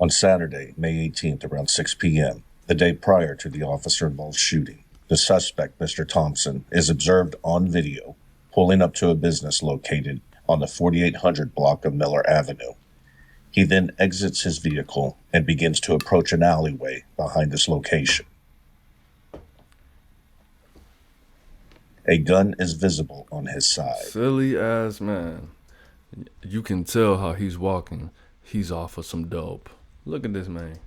On Saturday, May 18th, around 6 p.m., the day prior to the officer-involved shooting, the suspect, Mr. Thompson, is observed on video pulling up to a business located on the 4800 block of Miller Avenue. He then exits his vehicle and begins to approach an alleyway behind this location. A gun is visible on his side. Silly ass man. You can tell how he's walking. He's off of some dope. Look at this man.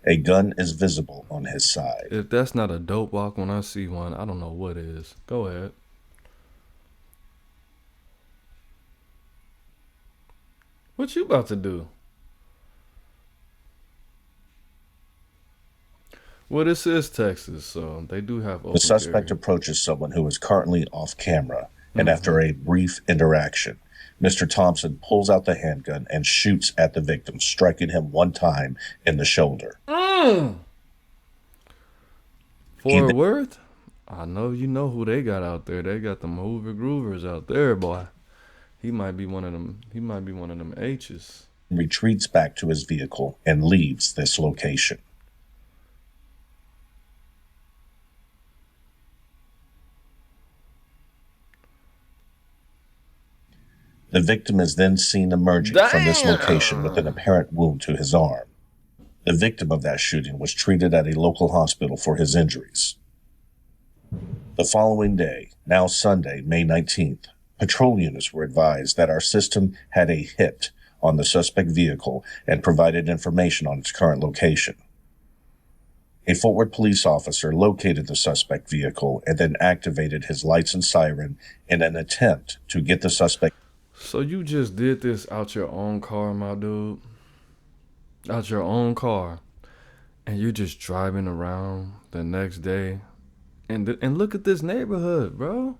A gun is visible on his side. If that's not a dope walk when I see one, I don't know what is. Go ahead. What you about to do? Well, this is Texas, so they do have open The suspect carry. approaches someone who is currently off camera, and after a brief interaction, Mr. Thompson pulls out the handgun and shoots at the victim, striking him one time in the shoulder. Fort Worth? I know you know who they got out there. They got them Hoover Groovers out there, boy. He might be one of them. He might be one of them H's. Retreats back to his vehicle and leaves this location. The victim is then seen emerging from this location with an apparent wound to his arm. The victim of that shooting was treated at a local hospital for his injuries. The following day, now Sunday, May 19th, patrol units were advised that our system had a hit on the suspect vehicle and provided information on its current location. A Fort Worth police officer located the suspect vehicle and then activated his lights and siren in an attempt to get the suspect. So you just did this out your own car, my dude? Out your own car. And you're just driving around the next day. And look at this neighborhood, bro.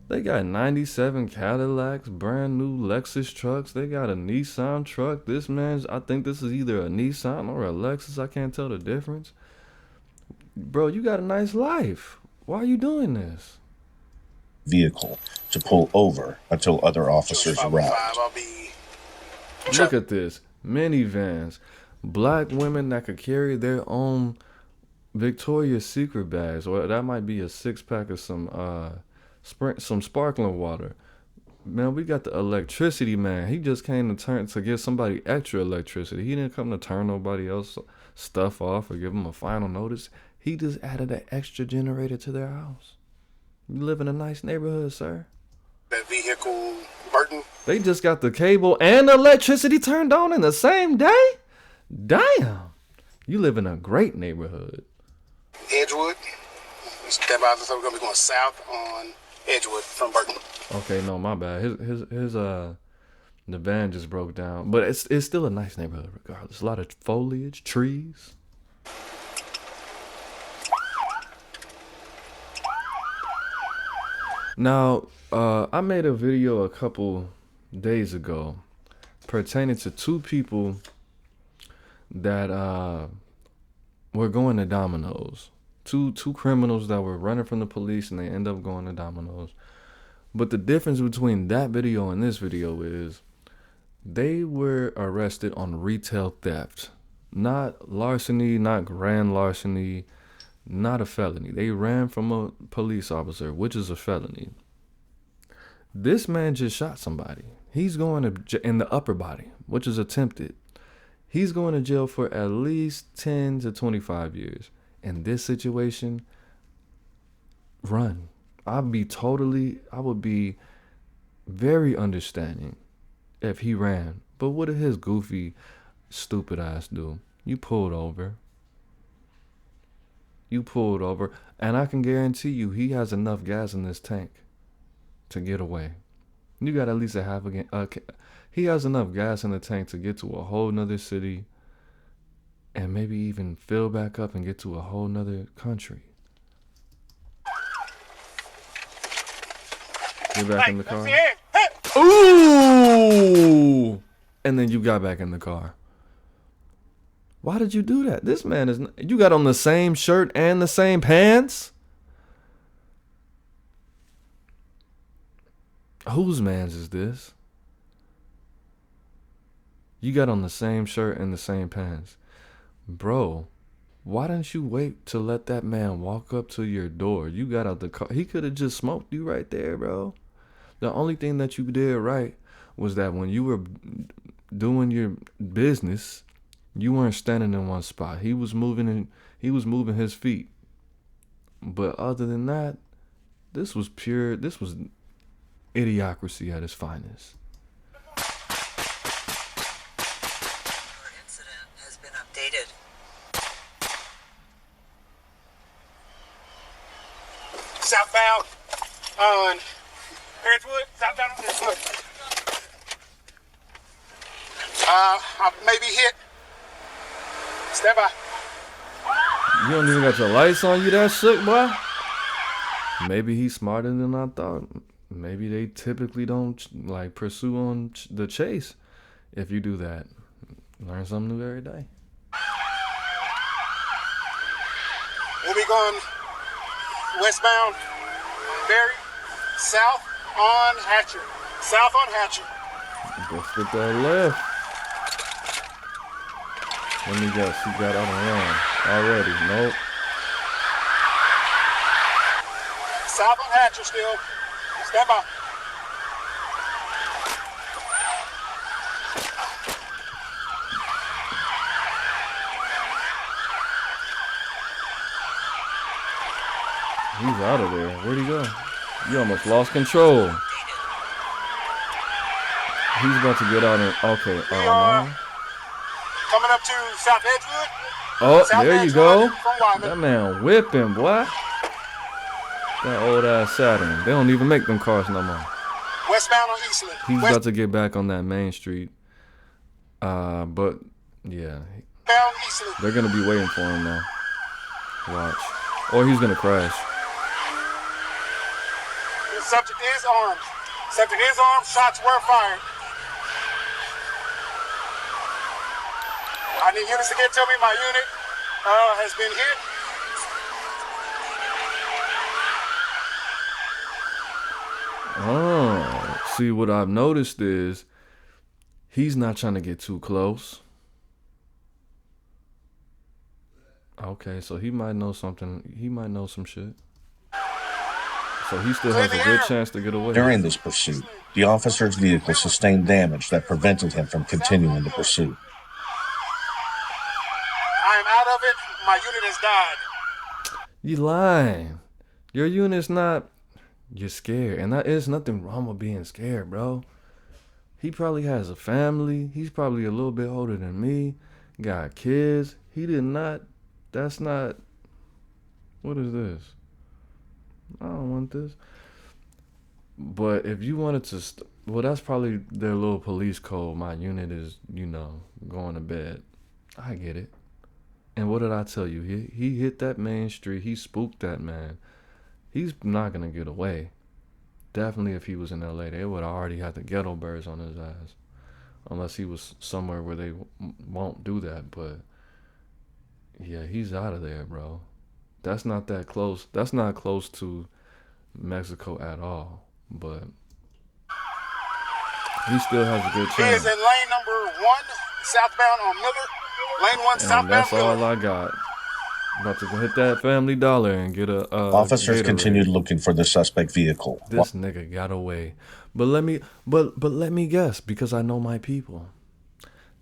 They got 97 Cadillacs, brand new Lexus trucks. They got a Nissan truck. This man's, I think this is either a Nissan or a Lexus. I can't tell the difference. Bro, you got a nice life. Why are you doing this? Vehicle to pull over until other officers arrived. Look at this. Minivans. Black women that could carry their own Victoria's Secret bags. Or that might be a 6-pack of some sparkling water. Man, we got the electricity man. He just came to give somebody extra electricity. He didn't come to turn nobody else stuff off or give them a final notice. He just added an extra generator to their house. You live in a nice neighborhood, sir. That vehicle, Burton. They just got the cable and the electricity turned on in the same day? Damn. You live in a great neighborhood. Edgewood. Step out, so we're going to be going south on Edgewood from Burton. Okay, no, my bad. The van just broke down. But it's still a nice neighborhood regardless. A lot of foliage, trees. Now, I made a video a couple days ago pertaining to two people that were going to Domino's. Two criminals that were running from the police and they end up going to Domino's. But the difference between that video and this video is they were arrested on retail theft. Not larceny, not grand larceny, not a felony. They ran from a police officer, which is a felony. This man just shot somebody. He's going to in the upper body, which is attempted. He's going to jail for at least 10 to 25 years. In this situation, run. I would be very understanding if he ran. But what did his goofy, stupid ass do? You pulled over. And I can guarantee you he has enough gas in this tank to get away. You got at least a half again. He has enough gas in the tank to get to a whole nother city and maybe even fill back up and get to a whole nother country. Get back in the car. Ooh! And then you got back in the car. Why did you do that? This man is... You got on the same shirt and the same pants? Whose man's is this? You got on the same shirt and the same pants. Bro, why didn't you wait to let that man walk up to your door? You got out the car. He could have just smoked you right there, bro. The only thing that you did right was that when you were doing your business, you weren't standing in one spot. He was moving his feet. But other than that, this was idiocracy at its finest. Your incident has been updated. Southbound on Edgewood. Southbound on Edgewood. I may be hit. Stand by. You don't even got your lights on, you that shook, boy? Maybe he's smarter than I thought. Maybe they typically don't like pursue on the chase. If you do that, learn something new every day. We'll be going westbound Berry, south on Hatcher. South on Hatcher. Let's get that left. Let me guess, he got on the run already. Nope. South on Hatcher still. Stand by. He's out of there. Where'd he go? You almost lost control. He's about to get out and okay. We Oh are no. coming up to South Edgewood. Oh, South there you Edgewood go. from Wyman. That man whipping, boy. That old ass Saturn. They don't even make them cars no more. Westbound on Eastland. He's about to get back on that main street. But yeah, Westbound Eastland. they're gonna be waiting for him now. Watch. Or he's gonna crash. The subject is armed. Subject is armed. Shots were fired. I need units to get to me. My unit has been hit. Oh, see, what I've noticed is he's not trying to get too close. Okay, so he might know something. He might know some shit. So he still has a good chance to get away. During this pursuit, the officer's vehicle sustained damage that prevented him from continuing the pursuit. I am out of it. My unit has died. You lying. Your unit's not. You're scared. And there's nothing wrong with being scared, bro. He probably has a family. He's probably a little bit older than me. Got kids. He did not. That's not. What is this? I don't want this. But if you wanted to. Well, that's probably their little police code. My unit is, going to bed. I get it. And what did I tell you? He hit that main street. He spooked that man. He's not going to get away. Definitely if he was in LA, they would already have the ghetto birds on his ass. Unless he was somewhere where they won't do that. But, yeah, he's out of there, bro. That's not that close. That's not close to Mexico at all. But he still has a good He chance. is in lane number 1, southbound on Miller. Lane 1, And southbound that's Miller. all I got. About to hit that Family Dollar and get a Officers Gatorade. continued looking for the suspect vehicle. This nigga got away. But let me guess, because I know my people.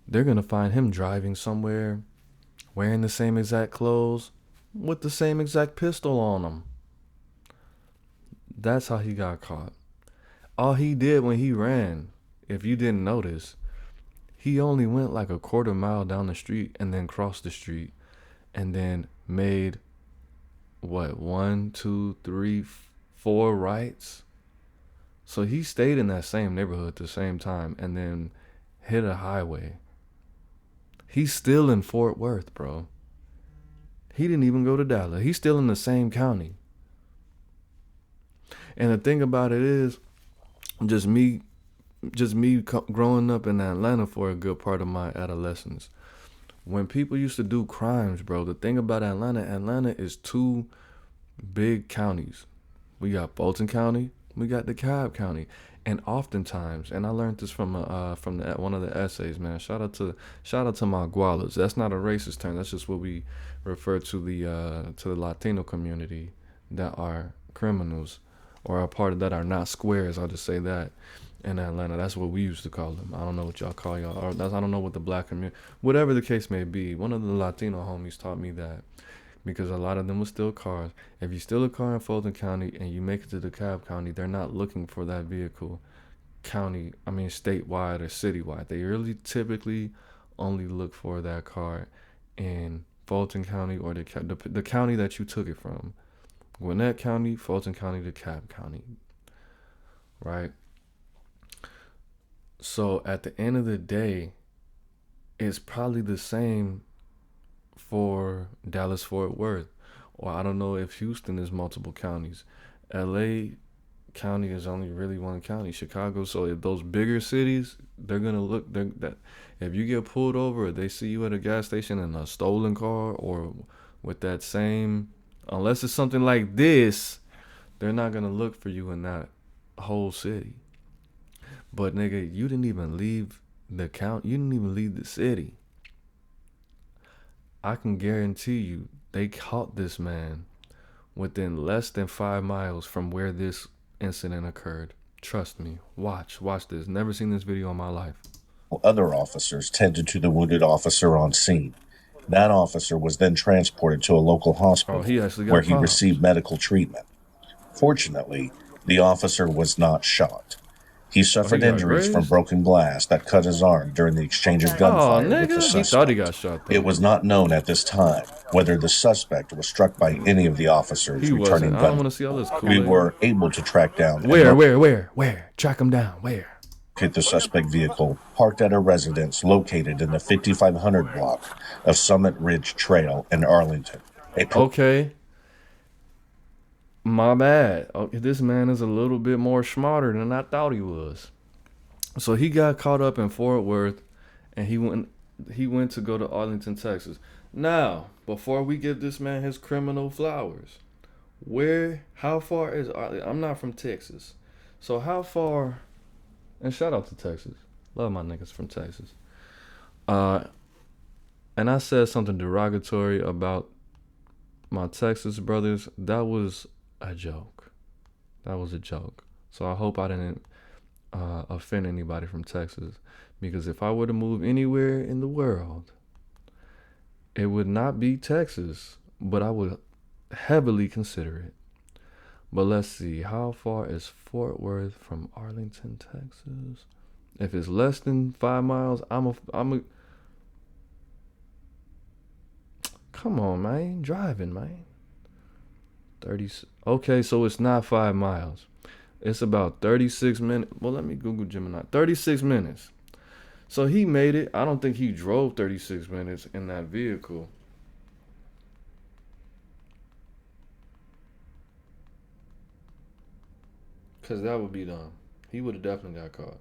They're gonna find him driving somewhere, wearing the same exact clothes, with the same exact pistol on him. That's how he got caught. All he did when he ran, if you didn't notice, he only went like a quarter mile down the street and then crossed the street and then made, 1, 2, 3, 4 rights? So he stayed in that same neighborhood at the same time and then hit a highway. He's still in Fort Worth, bro. He didn't even go to Dallas. He's still in the same county. And the thing about it is, just me growing up in Atlanta for a good part of my adolescence. When people used to do crimes, bro, the thing about Atlanta is 2 big counties. We got Fulton County, We got DeKalb County, and oftentimes, and I learned this from one of the essays, man. Shout out to my gualas. That's not a racist term. That's just what we refer to the Latino community that are criminals or a part of that are not squares. I'll just say that. In Atlanta, that's what we used to call them. I don't know what y'all call y'all. Or I don't know what the black community, whatever the case may be. One of the Latino homies taught me that, because a lot of them will steal cars. If you steal a car in Fulton County and you make it to DeKalb County, they're not looking for that vehicle statewide or citywide. They really typically only look for that car in Fulton County or the county that you took it from. Gwinnett County, Fulton County, DeKalb County, right? So at the end of the day, it's probably the same for Dallas-Fort Worth. Or I don't know if Houston is multiple counties. LA County is only really one county. Chicago. So if those bigger cities, they're gonna look that if you get pulled over, or they see you at a gas station in a stolen car or with that same, unless it's something like this, they're not gonna look for you in that whole city. But nigga, you didn't even leave the county. You didn't even leave the city. I can guarantee you they caught this man within less than 5 miles from where this incident occurred. Trust me. Watch this. Never seen this video in my life. Other officers tended to the wounded officer on scene. That officer was then transported to a local hospital where he received medical treatment. Fortunately, the officer was not shot. He suffered injuries from broken glass that cut his arm during the exchange of gunfire with the suspect. He thought he got shot, though. It was not known at this time whether the suspect was struck by any of the officers returning gunfire. I don't want to see all this We were able to track down... Where? Track him down. Where? Hit the suspect vehicle parked at a residence located in the 5500 block of Summit Ridge Trail in Arlington. Okay. My bad. Okay, this man is a little bit more smarter than I thought he was. So he got caught up in Fort Worth, and he went to go to Arlington, Texas. Now, before we give this man his criminal flowers, how far is Arlington? I'm not from Texas. So how far, and shout out to Texas. Love my niggas from Texas. And I said something derogatory about my Texas brothers. That was a joke. So I hope I didn't offend anybody from Texas, because if I were to move anywhere in the world, it would not be Texas, but I would heavily consider it. But let's see, how far is Fort Worth from Arlington, Texas? If it's less than 5 miles, I'm a come on, man, driving, man. 30. Okay, so it's not 5 miles. It's about 36 minutes. Well, let me Google Gemini. 36 minutes. So he made it. I don't think he drove 36 minutes in that vehicle. Because that would be dumb. He would have definitely got caught.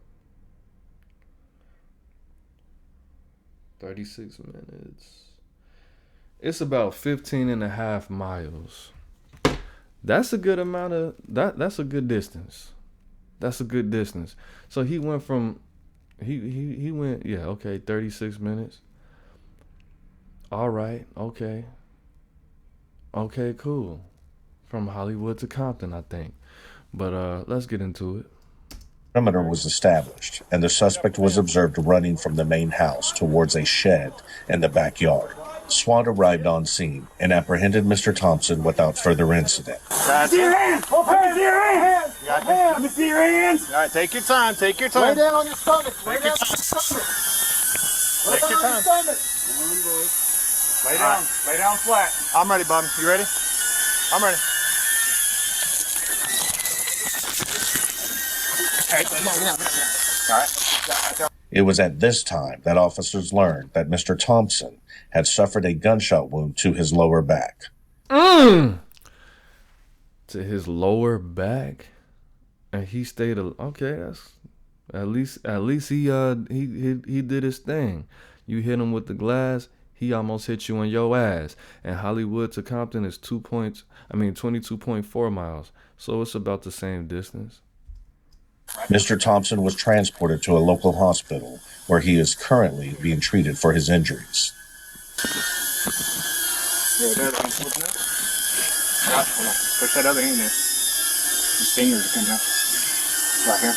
36 minutes. It's about 15 and a half miles. That's a good amount of that's a good distance. So he went from he went 36 minutes. All right, okay, cool. From Hollywood to Compton, I think. But let's get into it. Perimeter was established, and the suspect was observed running from the main house towards a shed in the backyard. SWAT arrived on scene and apprehended Mr. Thompson without further incident. Let me see your hands. Let me see your hands. All right, take your time. Lay down on your stomach. Take your time. Lay down flat. I'm ready, bud. You ready? I'm ready. All right. It was at this time that officers learned that Mr. Thompson had suffered a gunshot wound to his lower back. To his lower back, and he stayed. Okay, that's at least he did his thing. You hit him with the glass, He almost hit you in your ass. And Hollywood to Compton is 22.4 miles. So it's about the same distance. Mr. Thompson was transported to a local hospital where he is currently being treated for his injuries. Yeah, that foot now. Hold on. Push that other hand in. His fingers are coming out. Right here.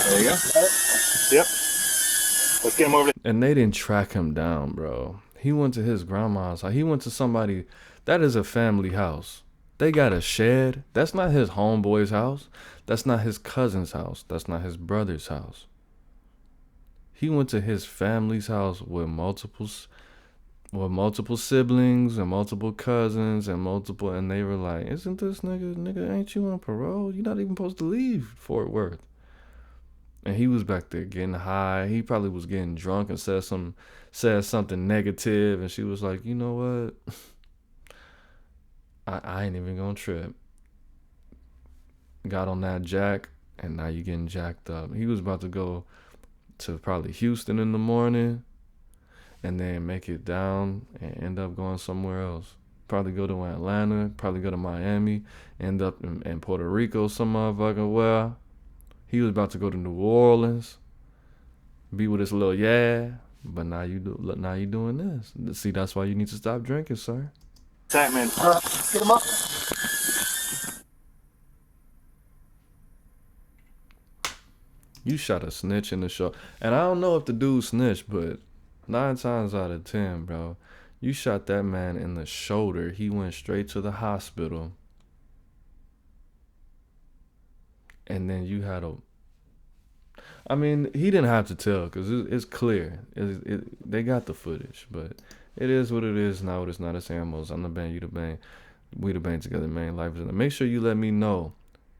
There you go. Yep. Let's get him over there. And they didn't track him down, bro. He went to his grandma's house. He went to somebody. That is a family house. They got a shed. That's not his homeboy's house. That's not his cousin's house. That's not his brother's house. He went to his family's house with multiple siblings and multiple cousins and they were like, isn't this nigga, ain't you on parole? You're not even supposed to leave Fort Worth. And he was back there getting high. He probably was getting drunk and said something negative, and she was like, you know what? I ain't even gonna trip. Got on that jack, and now you getting jacked up. He was about to go to probably Houston in the morning, and then make it down and end up going somewhere else. Probably go to Atlanta, probably go to Miami, end up in Puerto Rico some motherfucking well. He was about to go to New Orleans, be with his little but now you doing this. See, that's why you need to stop drinking, sir. Tight, man. Let's get him up. You shot a snitch in the show. And I don't know if the dude snitched, but 9 times out of 10, bro, you shot that man in the shoulder. He went straight to the hospital. And then you had I mean, he didn't have to tell because it's clear. They got the footage, but it is what it is. Not what it's not. It's Amos. I'm the band. You the band. We the band together, man. Life is in it. Make sure you let me know.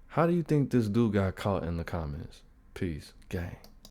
How do you think this dude got caught in the comments? Peace. Gang.